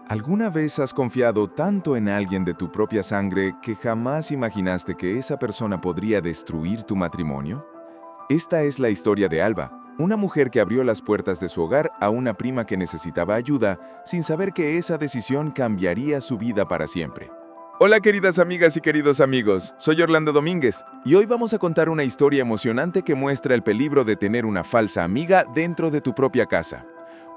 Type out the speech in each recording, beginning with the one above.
¿Alguna vez has confiado tanto en alguien de tu propia sangre que jamás imaginaste que esa persona podría destruir tu matrimonio? Esta es la historia de Alba, una mujer que abrió las puertas de su hogar a una prima que necesitaba ayuda sin saber que esa decisión cambiaría su vida para siempre. Hola queridas amigas y queridos amigos, soy Orlando Domínguez y hoy vamos a contar una historia emocionante que muestra el peligro de tener una falsa amiga dentro de tu propia casa.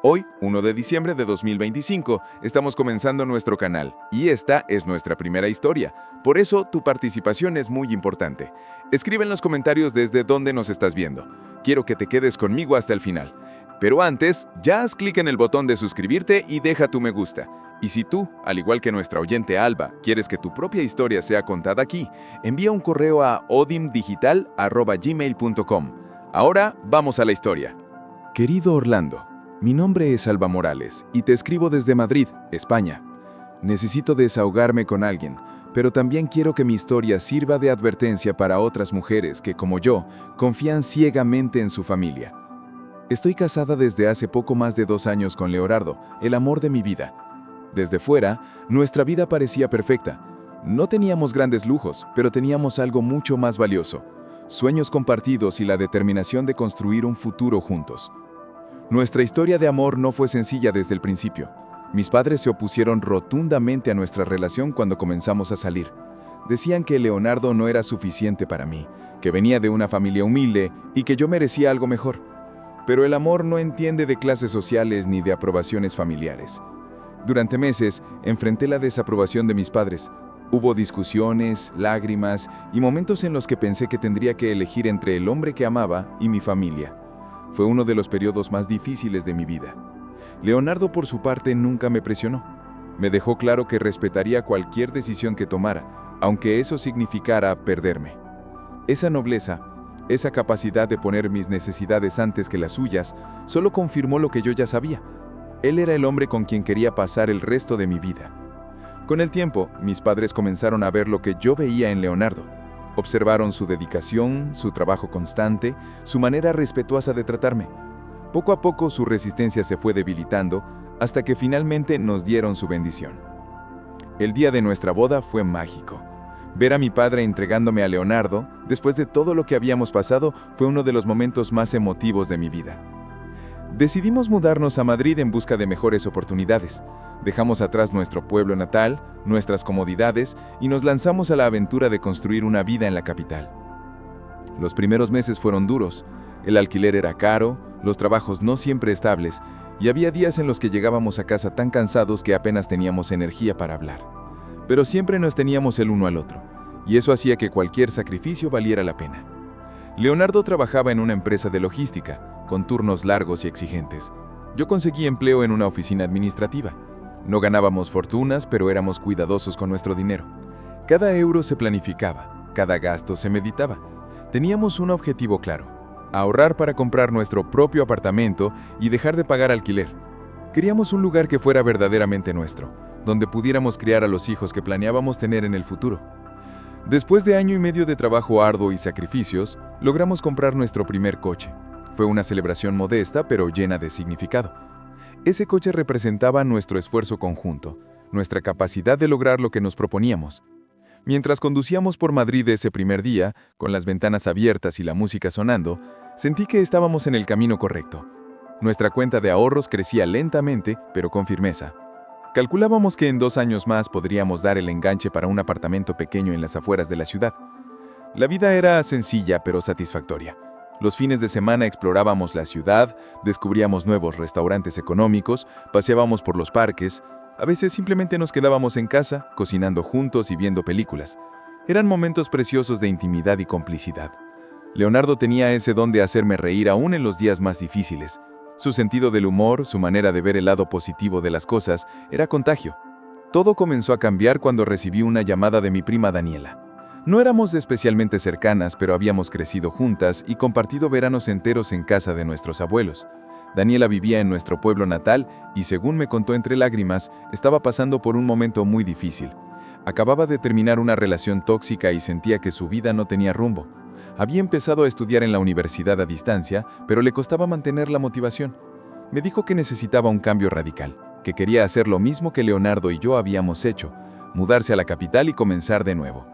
Hoy, 1 de diciembre de 2025, estamos comenzando nuestro canal y esta es nuestra primera historia. Por eso, tu participación es muy importante. Escribe en los comentarios desde dónde nos estás viendo. Quiero que te quedes conmigo hasta el final. Pero antes, ya haz clic en el botón de suscribirte y deja tu me gusta. Y si tú, al igual que nuestra oyente Alba, quieres que tu propia historia sea contada aquí, envía un correo a odimdigital@gmail.com. Ahora, vamos a la historia. Querido Orlando, mi nombre es Alba Morales y te escribo desde Madrid, España. Necesito desahogarme con alguien, pero también quiero que mi historia sirva de advertencia para otras mujeres que, como yo, confían ciegamente en su familia. Estoy casada desde hace poco más de 2 años con Leonardo, el amor de mi vida. Desde fuera, nuestra vida parecía perfecta. No teníamos grandes lujos, pero teníamos algo mucho más valioso: sueños compartidos y la determinación de construir un futuro juntos. Nuestra historia de amor no fue sencilla desde el principio. Mis padres se opusieron rotundamente a nuestra relación cuando comenzamos a salir. Decían que Leonardo no era suficiente para mí, que venía de una familia humilde y que yo merecía algo mejor. Pero el amor no entiende de clases sociales ni de aprobaciones familiares. Durante meses, enfrenté la desaprobación de mis padres. Hubo discusiones, lágrimas y momentos en los que pensé que tendría que elegir entre el hombre que amaba y mi familia. Fue uno de los periodos más difíciles de mi vida. Leonardo, por su parte, nunca me presionó. Me dejó claro que respetaría cualquier decisión que tomara, aunque eso significara perderme. Esa nobleza, esa capacidad de poner mis necesidades antes que las suyas, solo confirmó lo que yo ya sabía. Él era el hombre con quien quería pasar el resto de mi vida. Con el tiempo, mis padres comenzaron a ver lo que yo veía en Leonardo. Observaron su dedicación, su trabajo constante, su manera respetuosa de tratarme. Poco a poco su resistencia se fue debilitando hasta que finalmente nos dieron su bendición. El día de nuestra boda fue mágico. Ver a mi padre entregándome a Leonardo, después de todo lo que habíamos pasado, fue uno de los momentos más emotivos de mi vida. Decidimos mudarnos a Madrid en busca de mejores oportunidades. Dejamos atrás nuestro pueblo natal, nuestras comodidades y nos lanzamos a la aventura de construir una vida en la capital. Los primeros meses fueron duros. El alquiler era caro, los trabajos no siempre estables y había días en los que llegábamos a casa tan cansados que apenas teníamos energía para hablar. Pero siempre nos teníamos el uno al otro y eso hacía que cualquier sacrificio valiera la pena. Leonardo trabajaba en una empresa de logística, con turnos largos y exigentes. Yo conseguí empleo en una oficina administrativa. No ganábamos fortunas, pero éramos cuidadosos con nuestro dinero. Cada euro se planificaba, cada gasto se meditaba. Teníamos un objetivo claro: ahorrar para comprar nuestro propio apartamento y dejar de pagar alquiler. Queríamos un lugar que fuera verdaderamente nuestro, donde pudiéramos criar a los hijos que planeábamos tener en el futuro. Después de 1 año y medio de trabajo arduo y sacrificios, logramos comprar nuestro primer coche. Fue una celebración modesta, pero llena de significado. Ese coche representaba nuestro esfuerzo conjunto, nuestra capacidad de lograr lo que nos proponíamos. Mientras conducíamos por Madrid ese primer día, con las ventanas abiertas y la música sonando, sentí que estábamos en el camino correcto. Nuestra cuenta de ahorros crecía lentamente, pero con firmeza. Calculábamos que en 2 años más podríamos dar el enganche para un apartamento pequeño en las afueras de la ciudad. La vida era sencilla, pero satisfactoria. Los fines de semana explorábamos la ciudad, descubríamos nuevos restaurantes económicos, paseábamos por los parques. A veces simplemente nos quedábamos en casa, cocinando juntos y viendo películas. Eran momentos preciosos de intimidad y complicidad. Leonardo tenía ese don de hacerme reír aún en los días más difíciles. Su sentido del humor, su manera de ver el lado positivo de las cosas, era contagio. Todo comenzó a cambiar cuando recibí una llamada de mi prima Daniela. No éramos especialmente cercanas, pero habíamos crecido juntas y compartido veranos enteros en casa de nuestros abuelos. Daniela vivía en nuestro pueblo natal y, según me contó entre lágrimas, estaba pasando por un momento muy difícil. Acababa de terminar una relación tóxica y sentía que su vida no tenía rumbo. Había empezado a estudiar en la universidad a distancia, pero le costaba mantener la motivación. Me dijo que necesitaba un cambio radical. que quería hacer lo mismo que Leonardo y yo habíamos hecho, mudarse a la capital y comenzar de nuevo.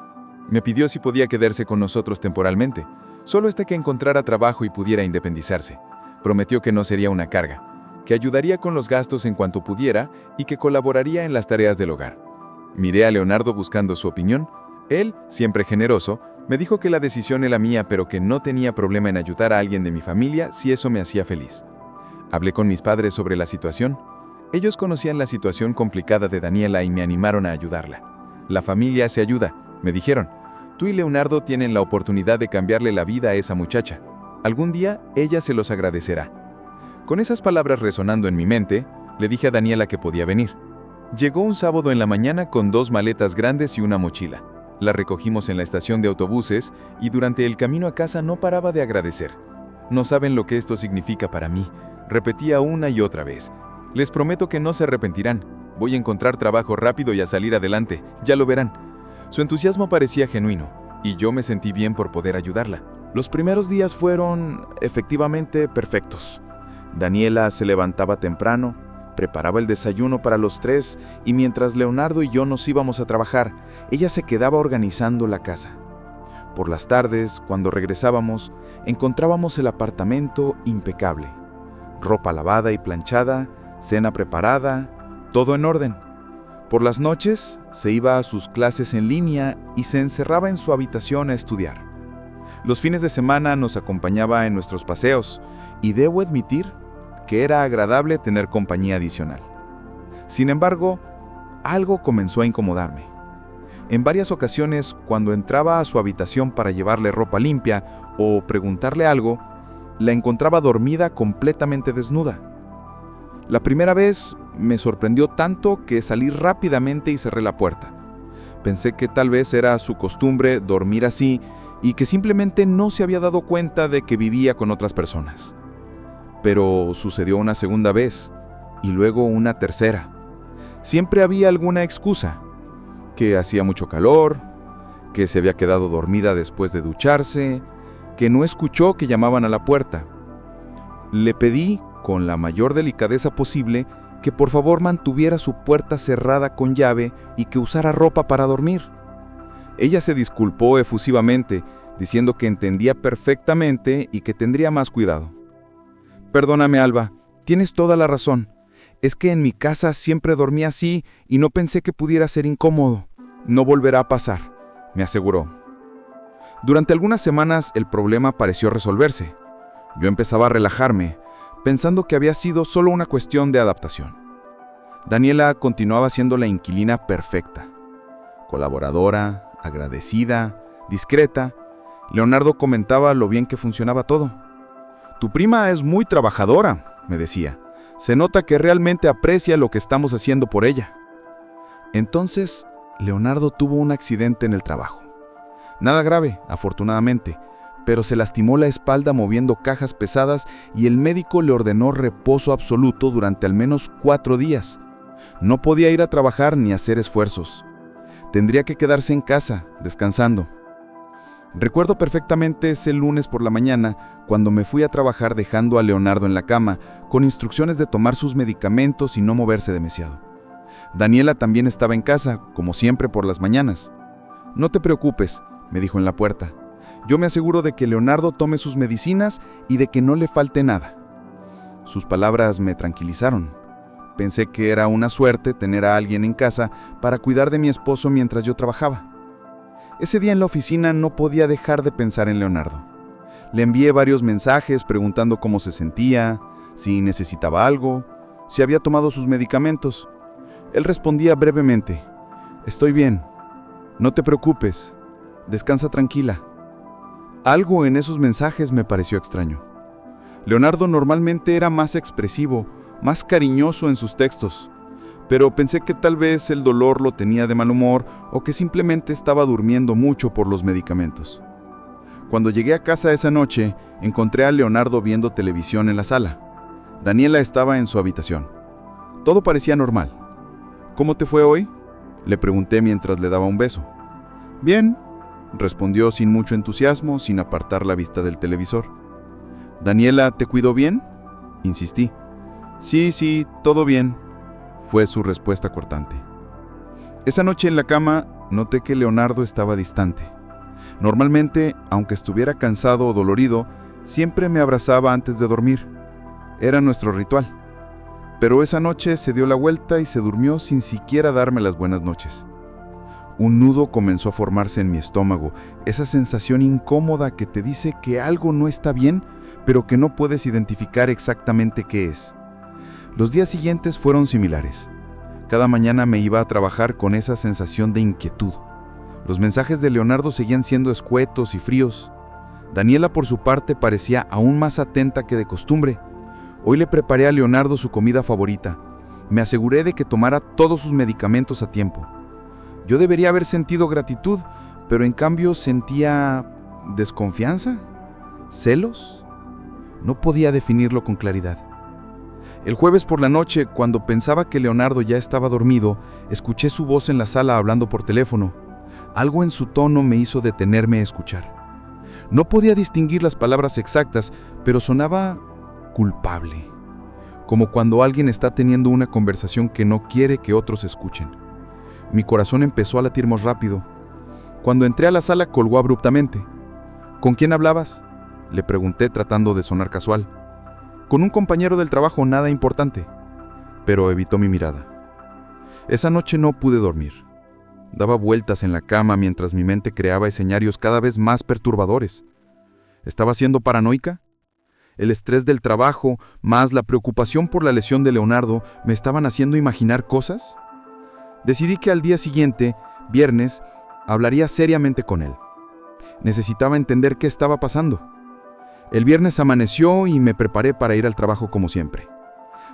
Me pidió si podía quedarse con nosotros temporalmente, solo hasta que encontrara trabajo y pudiera independizarse. Prometió que no sería una carga, que ayudaría con los gastos en cuanto pudiera y que colaboraría en las tareas del hogar. Miré a Leonardo buscando su opinión. Él, siempre generoso, me dijo que la decisión era mía, pero que no tenía problema en ayudar a alguien de mi familia si eso me hacía feliz. Hablé con mis padres sobre la situación. Ellos conocían la situación complicada de Daniela y me animaron a ayudarla. La familia se ayuda, me dijeron. Tú y Leonardo tienen la oportunidad de cambiarle la vida a esa muchacha. Algún día ella se los agradecerá. Con esas palabras resonando en mi mente, le dije a Daniela que podía venir. Llegó un sábado en la mañana con 2 maletas grandes y una mochila. La recogimos en la estación de autobuses y durante el camino a casa no paraba de agradecer. No saben lo que esto significa para mí, repetía una y otra vez. Les prometo que no se arrepentirán. Voy a encontrar trabajo rápido y a salir adelante, ya lo verán. Su entusiasmo parecía genuino, y yo me sentí bien por poder ayudarla. Los primeros días fueron, efectivamente, perfectos. Daniela se levantaba temprano, preparaba el desayuno para los 3 y mientras Leonardo y yo nos íbamos a trabajar, ella se quedaba organizando la casa. Por las tardes, cuando regresábamos, encontrábamos el apartamento impecable. Ropa lavada y planchada, cena preparada, todo en orden. Por las noches, se iba a sus clases en línea y se encerraba en su habitación a estudiar. Los fines de semana nos acompañaba en nuestros paseos y debo admitir que era agradable tener compañía adicional. Sin embargo, algo comenzó a incomodarme. En varias ocasiones, cuando entraba a su habitación para llevarle ropa limpia o preguntarle algo, la encontraba dormida completamente desnuda. La primera vez me sorprendió tanto que salí rápidamente y cerré la puerta. Pensé que tal vez era su costumbre dormir así y que simplemente no se había dado cuenta de que vivía con otras personas. Pero sucedió una segunda vez y luego una tercera. Siempre había alguna excusa, que hacía mucho calor, que se había quedado dormida después de ducharse, que no escuchó que llamaban a la puerta. Le pedí, con la mayor delicadeza posible, que por favor mantuviera su puerta cerrada con llave y que usara ropa para dormir. Ella se disculpó efusivamente, diciendo que entendía perfectamente y que tendría más cuidado. Perdóname, Alba, tienes toda la razón. Es que en mi casa siempre dormí así y no pensé que pudiera ser incómodo. No volverá a pasar, me aseguró. Durante algunas semanas el problema pareció resolverse. Yo empezaba a relajarme, pensando que había sido solo una cuestión de adaptación. Daniela continuaba siendo la inquilina perfecta. Colaboradora, agradecida, discreta. Leonardo comentaba lo bien que funcionaba todo. Tu prima es muy trabajadora, me decía. Se nota que realmente aprecia lo que estamos haciendo por ella. Entonces, Leonardo tuvo un accidente en el trabajo. Nada grave, afortunadamente, pero se lastimó la espalda moviendo cajas pesadas y el médico le ordenó reposo absoluto durante al menos 4 días. No podía ir a trabajar ni hacer esfuerzos. Tendría que quedarse en casa, descansando. Recuerdo perfectamente ese lunes por la mañana, cuando me fui a trabajar dejando a Leonardo en la cama, con instrucciones de tomar sus medicamentos y no moverse demasiado. Daniela también estaba en casa, como siempre por las mañanas. No te preocupes, me dijo en la puerta. Yo me aseguro de que Leonardo tome sus medicinas y de que no le falte nada. Sus palabras me tranquilizaron. Pensé que era una suerte tener a alguien en casa para cuidar de mi esposo mientras yo trabajaba. Ese día en la oficina no podía dejar de pensar en Leonardo. Le envié varios mensajes preguntando cómo se sentía, si necesitaba algo, si había tomado sus medicamentos. Él respondía brevemente: «Estoy bien, no te preocupes, descansa tranquila». Algo en esos mensajes me pareció extraño. Leonardo normalmente era más expresivo, más cariñoso en sus textos, pero pensé que tal vez el dolor lo tenía de mal humor o que simplemente estaba durmiendo mucho por los medicamentos. Cuando llegué a casa esa noche, encontré a Leonardo viendo televisión en la sala. Daniela estaba en su habitación. Todo parecía normal. «¿Cómo te fue hoy?», le pregunté mientras le daba un beso. «Bien», respondió sin mucho entusiasmo, sin apartar la vista del televisor. «¿Daniela te cuidó bien?», insistí. «Sí, todo bien. fue su respuesta cortante. Esa noche en la cama noté que Leonardo estaba distante. Normalmente, aunque estuviera cansado o dolorido, siempre me abrazaba antes de dormir. Era nuestro ritual. Pero esa noche se dio la vuelta y se durmió sin siquiera darme las buenas noches. Un nudo comenzó a formarse en mi estómago, esa sensación incómoda que te dice que algo no está bien, pero que no puedes identificar exactamente qué es. Los días siguientes fueron similares. Cada mañana me iba a trabajar con esa sensación de inquietud. Los mensajes de Leonardo seguían siendo escuetos y fríos. Daniela, por su parte, parecía aún más atenta que de costumbre. Hoy le preparé a Leonardo su comida favorita. Me aseguré de que tomara todos sus medicamentos a tiempo. Yo debería haber sentido gratitud, pero en cambio sentía desconfianza, celos. No podía definirlo con claridad. El jueves por la noche, cuando pensaba que Leonardo ya estaba dormido, escuché su voz en la sala hablando por teléfono. Algo en su tono me hizo detenerme a escuchar. No podía distinguir las palabras exactas, pero sonaba culpable, como cuando alguien está teniendo una conversación que no quiere que otros escuchen. Mi corazón empezó a latir más rápido. Cuando entré a la sala, colgó abruptamente. ¿Con quién hablabas?, le pregunté tratando de sonar casual. Con un compañero del trabajo, nada importante, pero evitó mi mirada. Esa noche no pude dormir. Daba vueltas en la cama mientras mi mente creaba escenarios cada vez más perturbadores. ¿Estaba siendo paranoica? El estrés del trabajo, más la preocupación por la lesión de Leonardo, me estaban haciendo imaginar cosas. Decidí que al día siguiente, viernes, hablaría seriamente con él. Necesitaba entender qué estaba pasando. El viernes amaneció y me preparé para ir al trabajo como siempre.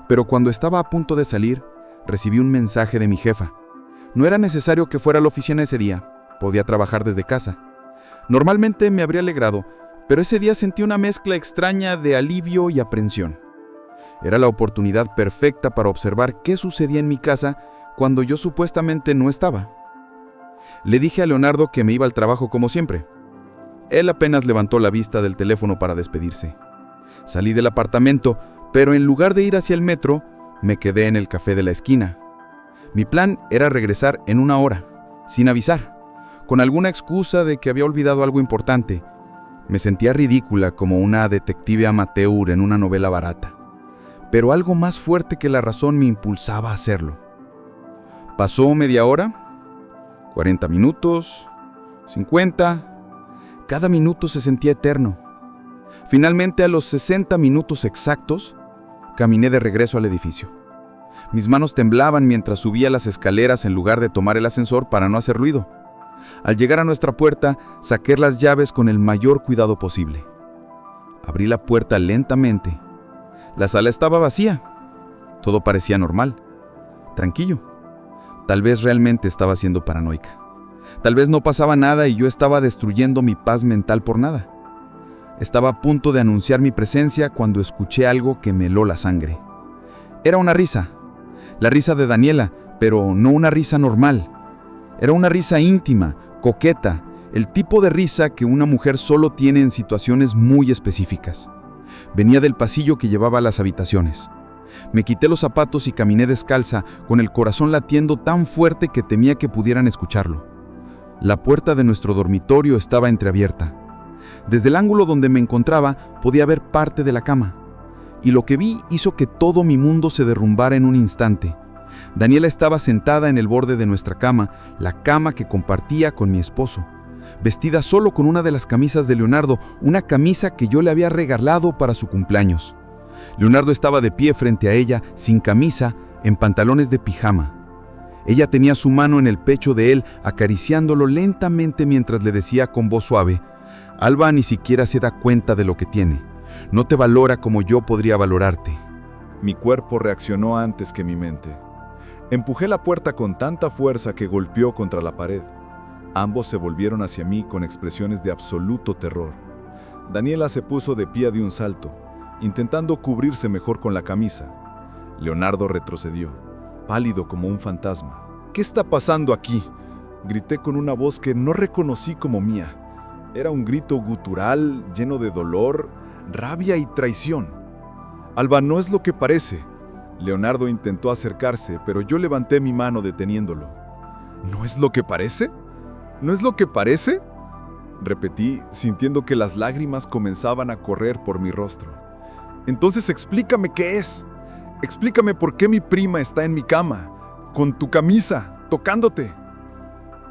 Pero cuando estaba a punto de salir, recibí un mensaje de mi jefa. No era necesario que fuera a la oficina ese día, podía trabajar desde casa. Normalmente me habría alegrado, pero ese día sentí una mezcla extraña de alivio y aprensión. Era la oportunidad perfecta para observar qué sucedía en mi casa cuando yo supuestamente no estaba. Le dije a Leonardo que me iba al trabajo como siempre. Él apenas levantó la vista del teléfono para despedirse. Salí del apartamento, pero en lugar de ir hacia el metro, me quedé en el café de la esquina. Mi plan era regresar en 1 hora, sin avisar, con alguna excusa de que había olvidado algo importante. Me sentía ridícula como una detective amateur en una novela barata, pero algo más fuerte que la razón me impulsaba a hacerlo. Pasó media hora, 40 minutos, 50. Cada minuto se sentía eterno. Finalmente, a los 60 minutos exactos, caminé de regreso al edificio. Mis manos temblaban mientras subía las escaleras en lugar de tomar el ascensor para no hacer ruido. Al llegar a nuestra puerta, saqué las llaves con el mayor cuidado posible. Abrí la puerta lentamente. La sala estaba vacía. Todo parecía normal, tranquilo. Tal vez realmente estaba siendo paranoica. Tal vez no pasaba nada y yo estaba destruyendo mi paz mental por nada. Estaba a punto de anunciar mi presencia cuando escuché algo que me heló la sangre. Era una risa. La risa de Daniela, pero no una risa normal. Era una risa íntima, coqueta, el tipo de risa que una mujer solo tiene en situaciones muy específicas. Venía del pasillo que llevaba a las habitaciones. Me quité los zapatos y caminé descalza, con el corazón latiendo tan fuerte que temía que pudieran escucharlo. La puerta de nuestro dormitorio estaba entreabierta. Desde el ángulo donde me encontraba podía ver parte de la cama. Y lo que vi hizo que todo mi mundo se derrumbara en un instante. Daniela estaba sentada en el borde de nuestra cama, la cama que compartía con mi esposo, vestida solo con una de las camisas de Leonardo, una camisa que yo le había regalado para su cumpleaños. Leonardo estaba de pie frente a ella, sin camisa, en pantalones de pijama. Ella tenía su mano en el pecho de él, acariciándolo lentamente mientras le decía con voz suave: «Alba ni siquiera se da cuenta de lo que tiene. No te valora como yo podría valorarte». Mi cuerpo reaccionó antes que mi mente. Empujé la puerta con tanta fuerza que golpeó contra la pared. Ambos se volvieron hacia mí con expresiones de absoluto terror. Daniela se puso de pie de un salto, intentando cubrirse mejor con la camisa. Leonardo retrocedió, pálido como un fantasma. «¿Qué está pasando aquí?», grité con una voz que no reconocí como mía. Era un grito gutural, lleno de dolor, rabia y traición. «Alba, no es lo que parece. Leonardo intentó acercarse, pero yo levanté mi mano deteniéndolo. ¿No es lo que parece? ¿No es lo que parece?, repetí, sintiendo que las lágrimas comenzaban a correr por mi rostro. Entonces explícame qué es. Explícame por qué mi prima está en mi cama, con tu camisa, tocándote.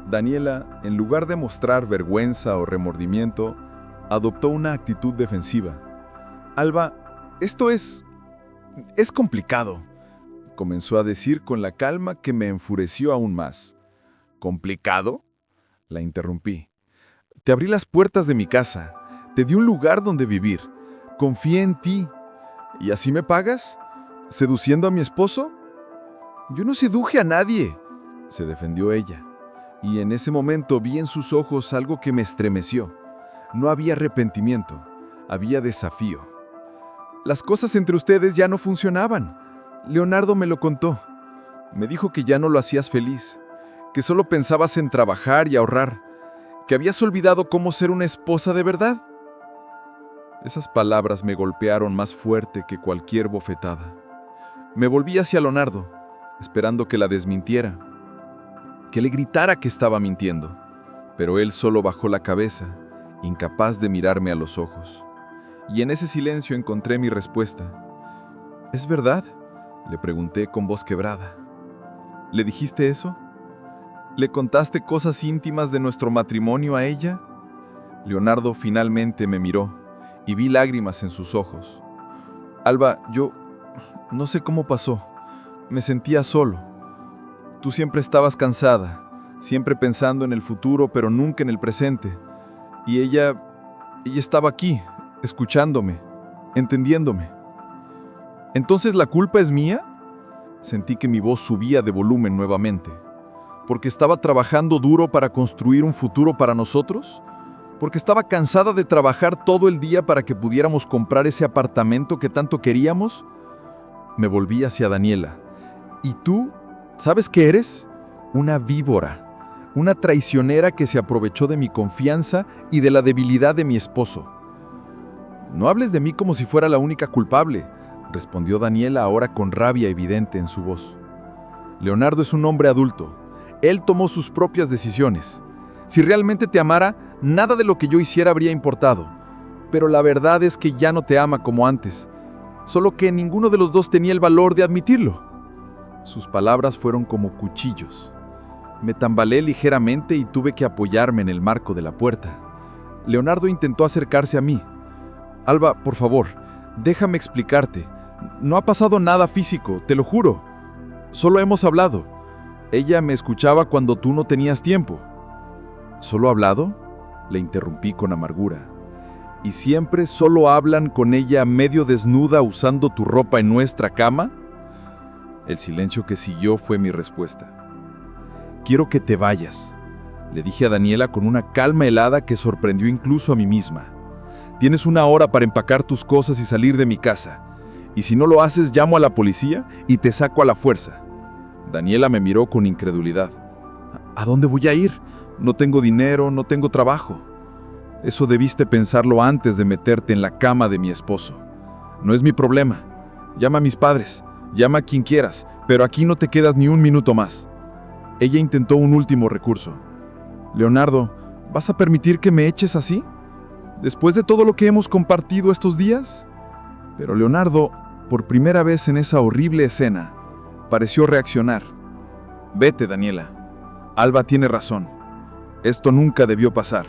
Daniela, en lugar de mostrar vergüenza o remordimiento, adoptó una actitud defensiva. Alba, esto es complicado, comenzó a decir con la calma que me enfureció aún más. ¿Complicado?, la interrumpí. Te abrí las puertas de mi casa, te di un lugar donde vivir, confié en ti. ¿Y así me pagas? ¿Seduciendo a mi esposo? Yo no seduje a nadie, se defendió ella. Y en ese momento vi en sus ojos algo que me estremeció. No había arrepentimiento, había desafío. Las cosas entre ustedes ya no funcionaban. Leonardo me lo contó. Me dijo que ya no lo hacías feliz, que solo pensabas en trabajar y ahorrar, que habías olvidado cómo ser una esposa de verdad. Esas palabras me golpearon más fuerte que cualquier bofetada. Me volví hacia Leonardo, esperando que la desmintiera, que le gritara que estaba mintiendo, pero él solo bajó la cabeza, incapaz de mirarme a los ojos. Y en ese silencio encontré mi respuesta. ¿Es verdad?, le pregunté con voz quebrada. ¿Le dijiste eso? ¿Le contaste cosas íntimas de nuestro matrimonio a ella? Leonardo finalmente me miró y vi lágrimas en sus ojos. Alba, yo no sé cómo pasó. Me sentía solo. Tú siempre estabas cansada, siempre pensando en el futuro, pero nunca en el presente. Y ella estaba aquí, escuchándome, entendiéndome. ¿Entonces la culpa es mía? Sentí que mi voz subía de volumen nuevamente. ¿Porque estaba trabajando duro para construir un futuro para nosotros? ¿Porque estaba cansada de trabajar todo el día para que pudiéramos comprar ese apartamento que tanto queríamos? Me volví hacia Daniela. ¿Y tú? ¿Sabes qué eres? Una víbora, una traicionera que se aprovechó de mi confianza y de la debilidad de mi esposo. No hables de mí como si fuera la única culpable, respondió Daniela ahora con rabia evidente en su voz. Leonardo es un hombre adulto. Él tomó sus propias decisiones. Si realmente te amara, nada de lo que yo hiciera habría importado. Pero la verdad es que ya no te ama como antes, solo que ninguno de los dos tenía el valor de admitirlo. Sus palabras fueron como cuchillos. Me tambaleé ligeramente y tuve que apoyarme en el marco de la puerta. Leonardo intentó acercarse a mí. Alba, por favor, déjame explicarte. No ha pasado nada físico, te lo juro. Solo hemos hablado. Ella me escuchaba cuando tú no tenías tiempo. ¿Solo hablado?, le interrumpí con amargura. ¿Y siempre solo hablan con ella medio desnuda usando tu ropa en nuestra cama? El silencio que siguió fue mi respuesta. Quiero que te vayas, le dije a Daniela con una calma helada que sorprendió incluso a mí misma. Tienes 1 hora para empacar tus cosas y salir de mi casa. Y si no lo haces, llamo a la policía y te saco a la fuerza. Daniela me miró con incredulidad. ¿A dónde voy a ir? No tengo dinero, no tengo trabajo. Eso debiste pensarlo antes de meterte en la cama de mi esposo. No es mi problema. Llama a mis padres, llama a quien quieras, pero aquí no te quedas ni 1 minuto más. Ella intentó un último recurso. Leonardo, ¿vas a permitir que me eches así? ¿Después de todo lo que hemos compartido estos días? Pero Leonardo, por primera vez en esa horrible escena, pareció reaccionar. Vete, Daniela. Alba tiene razón. Esto nunca debió pasar.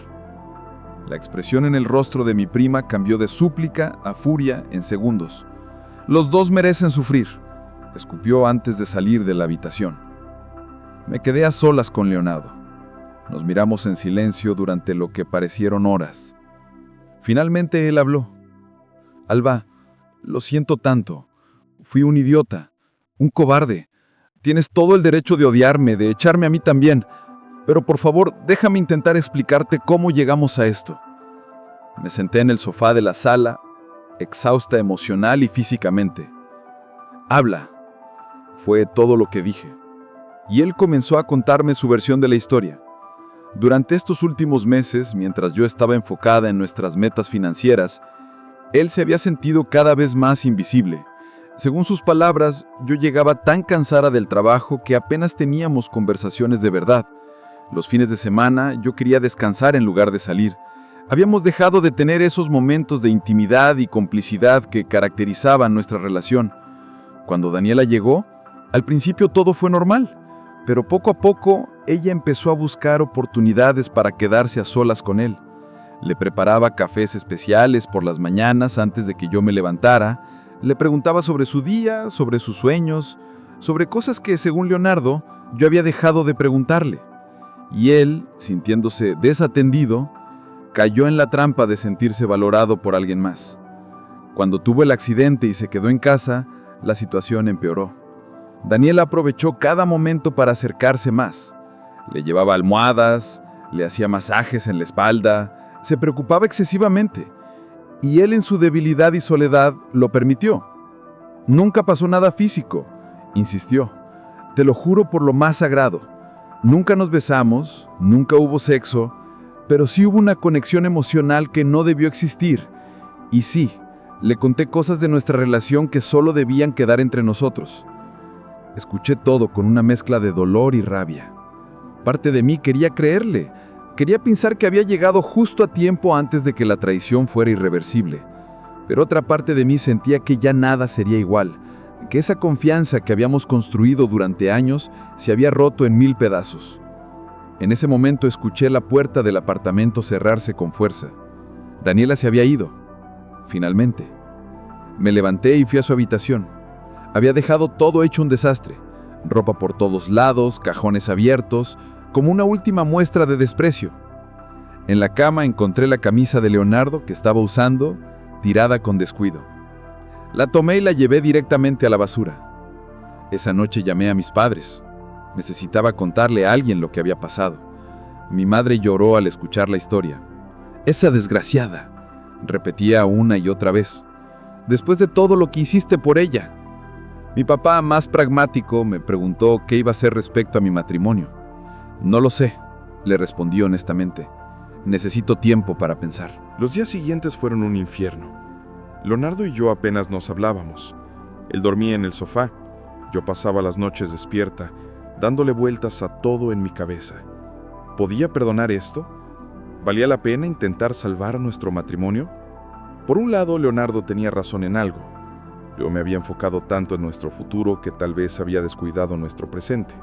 La expresión en el rostro de mi prima cambió de súplica a furia en segundos. Los dos merecen sufrir, escupió antes de salir de la habitación. Me quedé a solas con Leonardo. Nos miramos en silencio durante lo que parecieron horas. Finalmente él habló. Alba, lo siento tanto. Fui un idiota, un cobarde. Tienes todo el derecho de odiarme, de echarme a mí también. Pero por favor, déjame intentar explicarte cómo llegamos a esto. Me senté en el sofá de la sala, exhausta emocional y físicamente. Habla, fue todo lo que dije. Y él comenzó a contarme su versión de la historia. Durante estos últimos meses, mientras yo estaba enfocada en nuestras metas financieras, él se había sentido cada vez más invisible. Según sus palabras, yo llegaba tan cansada del trabajo que apenas teníamos conversaciones de verdad. Los fines de semana yo quería descansar en lugar de salir. Habíamos dejado de tener esos momentos de intimidad y complicidad que caracterizaban nuestra relación. Cuando Daniela llegó, al principio todo fue normal, pero poco a poco ella empezó a buscar oportunidades para quedarse a solas con él. Le preparaba cafés especiales por las mañanas antes de que yo me levantara, le preguntaba sobre su día, sobre sus sueños, sobre cosas que, según Leonardo, yo había dejado de preguntarle. Y él, sintiéndose desatendido, cayó en la trampa de sentirse valorado por alguien más. Cuando tuvo el accidente y se quedó en casa, la situación empeoró. Daniela aprovechó cada momento para acercarse más. Le llevaba almohadas, le hacía masajes en la espalda, se preocupaba excesivamente. Y él en su debilidad y soledad lo permitió. Nunca pasó nada físico, insistió. Te lo juro por lo más sagrado. Nunca nos besamos, nunca hubo sexo, pero sí hubo una conexión emocional que no debió existir. Y sí, le conté cosas de nuestra relación que solo debían quedar entre nosotros. Escuché todo con una mezcla de dolor y rabia. Parte de mí quería creerle. Quería pensar que había llegado justo a tiempo antes de que la traición fuera irreversible. Pero otra parte de mí sentía que ya nada sería igual, que esa confianza que habíamos construido durante años se había roto en 1000 pedazos. En ese momento escuché la puerta del apartamento cerrarse con fuerza. Daniela se había ido. Finalmente. Me levanté y fui a su habitación. Había dejado todo hecho un desastre. Ropa por todos lados, cajones abiertos, como una última muestra de desprecio. En la cama encontré la camisa de Leonardo que estaba usando, tirada con descuido. La tomé y la llevé directamente a la basura. Esa noche llamé a mis padres. Necesitaba contarle a alguien lo que había pasado. Mi madre lloró al escuchar la historia. «Esa desgraciada», repetía una y otra vez, «después de todo lo que hiciste por ella». Mi papá, más pragmático, me preguntó qué iba a hacer respecto a mi matrimonio. «No lo sé», le respondí honestamente. «Necesito tiempo para pensar». Los días siguientes fueron un infierno. Leonardo y yo apenas nos hablábamos. Él dormía en el sofá. Yo pasaba las noches despierta, dándole vueltas a todo en mi cabeza. ¿Podía perdonar esto? ¿Valía la pena intentar salvar nuestro matrimonio? Por un lado, Leonardo tenía razón en algo. Yo me había enfocado tanto en nuestro futuro que tal vez había descuidado nuestro presente.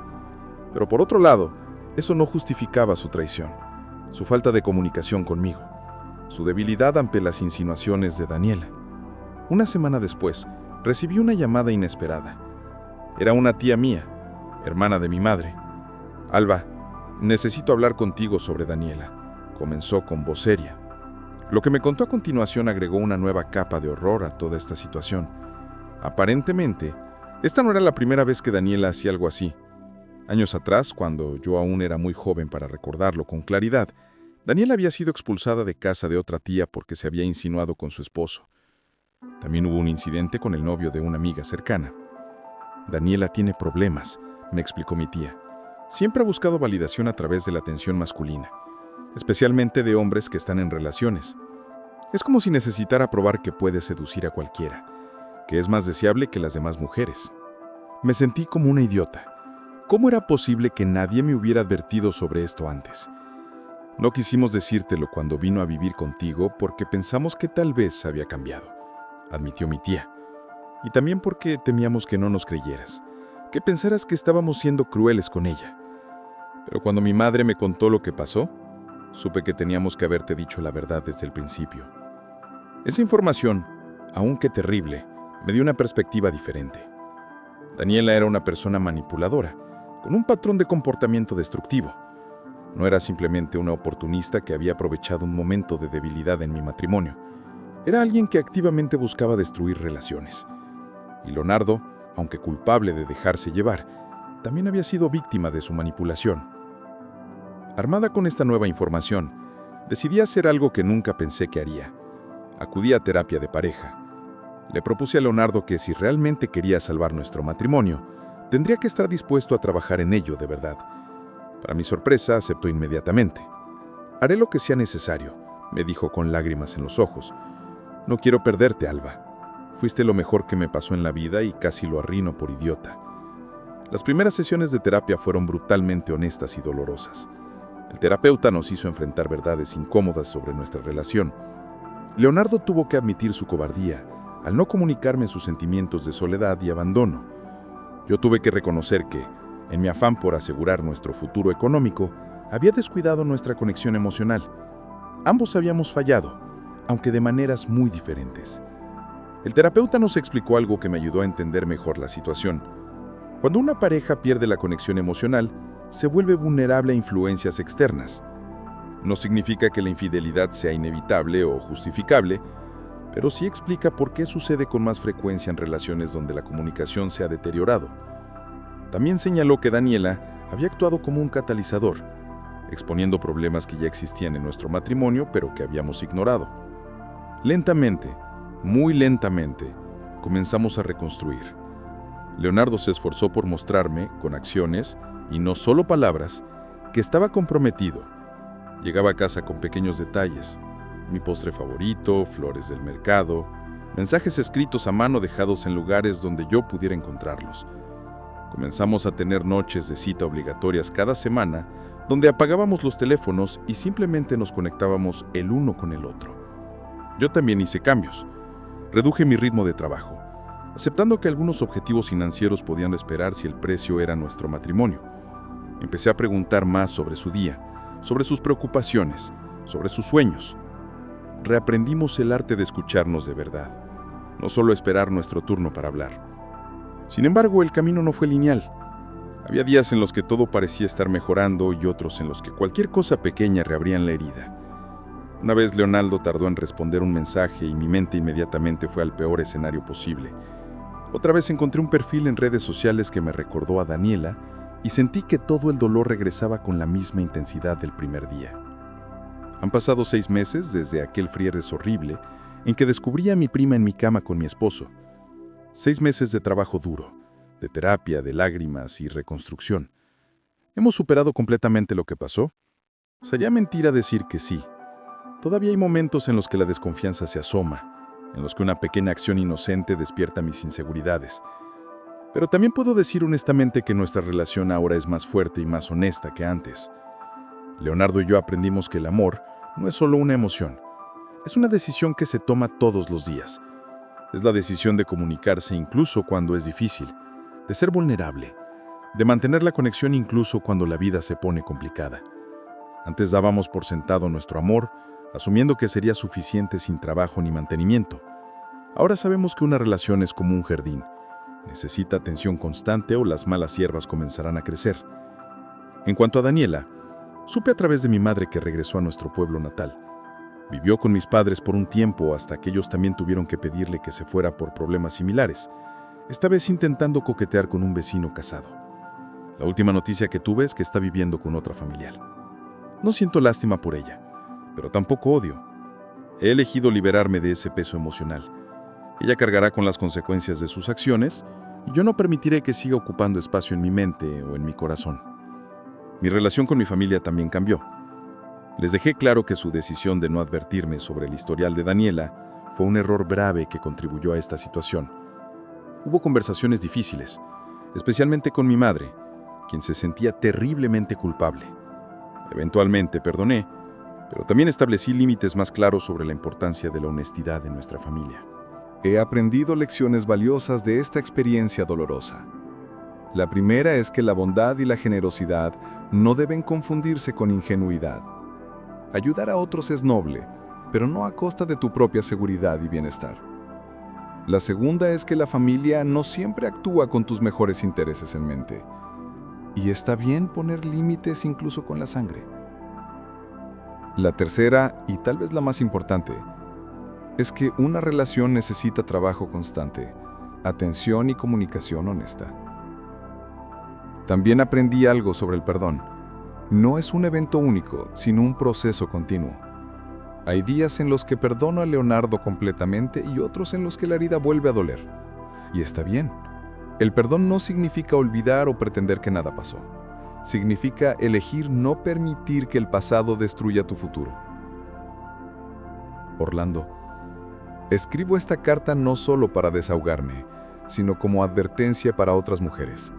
Pero por otro lado, eso no justificaba su traición, su falta de comunicación conmigo, su debilidad ante las insinuaciones de Daniela. Una semana después, recibí una llamada inesperada. Era una tía mía, hermana de mi madre. «Alba, necesito hablar contigo sobre Daniela», comenzó con voz seria. Lo que me contó a continuación agregó una nueva capa de horror a toda esta situación. Aparentemente, esta no era la primera vez que Daniela hacía algo así. Años atrás, cuando yo aún era muy joven para recordarlo con claridad, Daniela había sido expulsada de casa de otra tía porque se había insinuado con su esposo. También hubo un incidente con el novio de una amiga cercana. «Daniela tiene problemas», me explicó mi tía. «Siempre ha buscado validación a través de la atención masculina, especialmente de hombres que están en relaciones. Es como si necesitara probar que puede seducir a cualquiera, que es más deseable que las demás mujeres». Me sentí como una idiota. ¿Cómo era posible que nadie me hubiera advertido sobre esto antes? No quisimos decírtelo cuando vino a vivir contigo porque pensamos que tal vez había cambiado, admitió mi tía. Y también porque temíamos que no nos creyeras, que pensaras que estábamos siendo crueles con ella. Pero cuando mi madre me contó lo que pasó, supe que teníamos que haberte dicho la verdad desde el principio. Esa información, aunque terrible, me dio una perspectiva diferente. Daniela era una persona manipuladora, con un patrón de comportamiento destructivo. No era simplemente una oportunista que había aprovechado un momento de debilidad en mi matrimonio. Era alguien que activamente buscaba destruir relaciones. Y Leonardo, aunque culpable de dejarse llevar, también había sido víctima de su manipulación. Armada con esta nueva información, decidí hacer algo que nunca pensé que haría. Acudí a terapia de pareja. Le propuse a Leonardo que si realmente quería salvar nuestro matrimonio, tendría que estar dispuesto a trabajar en ello de verdad. Para mi sorpresa, aceptó inmediatamente. «Haré lo que sea necesario», me dijo con lágrimas en los ojos. «No quiero perderte, Alba. Fuiste lo mejor que me pasó en la vida y casi lo arruino por idiota. Las primeras sesiones de terapia fueron brutalmente honestas y dolorosas. El terapeuta nos hizo enfrentar verdades incómodas sobre nuestra relación. Leonardo tuvo que admitir su cobardía al no comunicarme sus sentimientos de soledad y abandono. Yo tuve que reconocer que, en mi afán por asegurar nuestro futuro económico, había descuidado nuestra conexión emocional. Ambos habíamos fallado, aunque de maneras muy diferentes. El terapeuta nos explicó algo que me ayudó a entender mejor la situación. Cuando una pareja pierde la conexión emocional, se vuelve vulnerable a influencias externas. No significa que la infidelidad sea inevitable o justificable, pero sí explica por qué sucede con más frecuencia en relaciones donde la comunicación se ha deteriorado. También señaló que Daniela había actuado como un catalizador, exponiendo problemas que ya existían en nuestro matrimonio, pero que habíamos ignorado. Lentamente, muy lentamente, comenzamos a reconstruir. Leonardo se esforzó por mostrarme, con acciones, y no solo palabras, que estaba comprometido. Llegaba a casa con pequeños detalles: mi postre favorito, flores del mercado, mensajes escritos a mano dejados en lugares donde yo pudiera encontrarlos. Comenzamos a tener noches de cita obligatorias cada semana, donde apagábamos los teléfonos y simplemente nos conectábamos el uno con el otro. Yo también hice cambios. Reduje mi ritmo de trabajo, aceptando que algunos objetivos financieros podían esperar si el precio era nuestro matrimonio. Empecé a preguntar más sobre su día, sobre sus preocupaciones, sobre sus sueños. Reaprendimos el arte de escucharnos de verdad, no solo esperar nuestro turno para hablar. Sin embargo, el camino no fue lineal. Había días en los que todo parecía estar mejorando y otros en los que cualquier cosa pequeña reabrían la herida. Una vez Leonardo tardó en responder un mensaje y mi mente inmediatamente fue al peor escenario posible. Otra vez encontré un perfil en redes sociales que me recordó a Daniela y sentí que todo el dolor regresaba con la misma intensidad del primer día. Han pasado 6 meses desde aquel viernes horrible en que descubrí a mi prima en mi cama con mi esposo. 6 meses de trabajo duro, de terapia, de lágrimas y reconstrucción. ¿Hemos superado completamente lo que pasó? Sería mentira decir que sí. Todavía hay momentos en los que la desconfianza se asoma, en los que una pequeña acción inocente despierta mis inseguridades. Pero también puedo decir honestamente que nuestra relación ahora es más fuerte y más honesta que antes. Leonardo y yo aprendimos que el amor no es solo una emoción, es una decisión que se toma todos los días. Es la decisión de comunicarse incluso cuando es difícil, de ser vulnerable, de mantener la conexión incluso cuando la vida se pone complicada. Antes dábamos por sentado nuestro amor, asumiendo que sería suficiente sin trabajo ni mantenimiento. Ahora sabemos que una relación es como un jardín. Necesita atención constante o las malas hierbas comenzarán a crecer. En cuanto a Daniela, supe a través de mi madre que regresó a nuestro pueblo natal. Vivió con mis padres por un tiempo hasta que ellos también tuvieron que pedirle que se fuera por problemas similares, esta vez intentando coquetear con un vecino casado. La última noticia que tuve es que está viviendo con otra familiar. No siento lástima por ella, pero tampoco odio. He elegido liberarme de ese peso emocional. Ella cargará con las consecuencias de sus acciones y yo no permitiré que siga ocupando espacio en mi mente o en mi corazón. Mi relación con mi familia también cambió. Les dejé claro que su decisión de no advertirme sobre el historial de Daniela fue un error grave que contribuyó a esta situación. Hubo conversaciones difíciles, especialmente con mi madre, quien se sentía terriblemente culpable. Eventualmente perdoné, pero también establecí límites más claros sobre la importancia de la honestidad en nuestra familia. He aprendido lecciones valiosas de esta experiencia dolorosa. La primera es que la bondad y la generosidad no deben confundirse con ingenuidad. Ayudar a otros es noble, pero no a costa de tu propia seguridad y bienestar. La segunda es que la familia no siempre actúa con tus mejores intereses en mente. Y está bien poner límites incluso con la sangre. La tercera, y tal vez la más importante, es que una relación necesita trabajo constante, atención y comunicación honesta. También aprendí algo sobre el perdón. No es un evento único, sino un proceso continuo. Hay días en los que perdono a Leonardo completamente y otros en los que la herida vuelve a doler. Y está bien. El perdón no significa olvidar o pretender que nada pasó. Significa elegir no permitir que el pasado destruya tu futuro. Orlando, Escribo esta carta no solo para desahogarme, sino como advertencia para otras mujeres.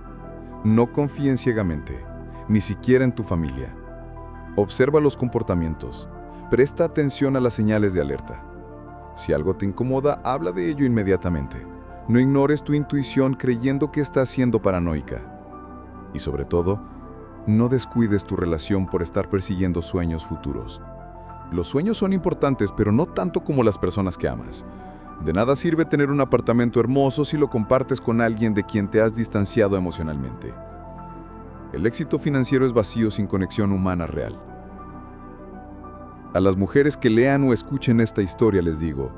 No confíen ciegamente, ni siquiera en tu familia. Observa los comportamientos, presta atención a las señales de alerta. Si algo te incomoda, habla de ello inmediatamente. No ignores tu intuición creyendo que estás siendo paranoica. Y sobre todo, no descuides tu relación por estar persiguiendo sueños futuros. Los sueños son importantes, pero no tanto como las personas que amas. De nada sirve tener un apartamento hermoso si lo compartes con alguien de quien te has distanciado emocionalmente. El éxito financiero es vacío sin conexión humana real. A las mujeres que lean o escuchen esta historia les digo,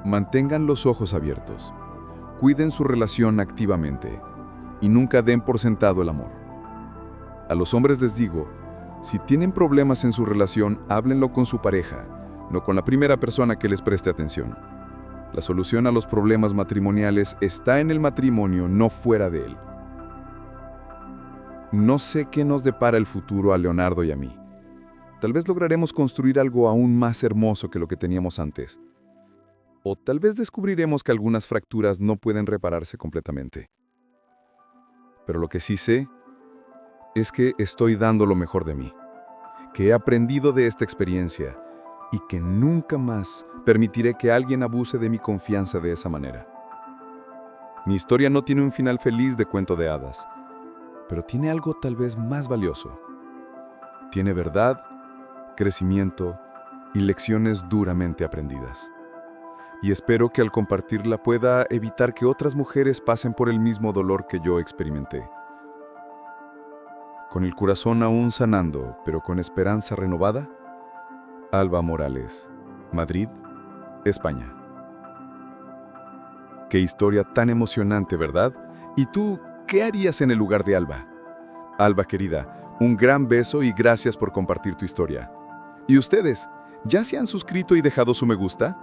mantengan los ojos abiertos, cuiden su relación activamente y nunca den por sentado el amor. A los hombres les digo, si tienen problemas en su relación, háblenlo con su pareja, no con la primera persona que les preste atención. La solución a los problemas matrimoniales está en el matrimonio, no fuera de él. No sé qué nos depara el futuro a Leonardo y a mí. Tal vez lograremos construir algo aún más hermoso que lo que teníamos antes. O tal vez descubriremos que algunas fracturas no pueden repararse completamente. Pero lo que sí sé es que estoy dando lo mejor de mí, que he aprendido de esta experiencia y que nunca más permitiré que alguien abuse de mi confianza de esa manera. Mi historia no tiene un final feliz de cuento de hadas, pero tiene algo tal vez más valioso. Tiene verdad, crecimiento y lecciones duramente aprendidas. Y espero que al compartirla pueda evitar que otras mujeres pasen por el mismo dolor que yo experimenté. Con el corazón aún sanando, pero con esperanza renovada, Alba Morales, Madrid, España. Qué historia tan emocionante, ¿verdad? ¿Y tú, qué harías en el lugar de Alba? Alba, querida, un gran beso y gracias por compartir tu historia. ¿Y ustedes, ya se han suscrito y dejado su me gusta?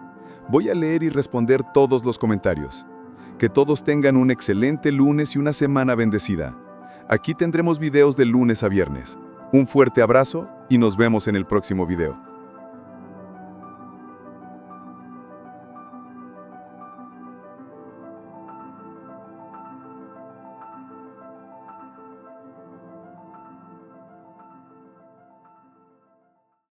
Voy a leer y responder todos los comentarios. Que todos tengan un excelente lunes y una semana bendecida. Aquí tendremos videos de lunes a viernes. Un fuerte abrazo y nos vemos en el próximo video.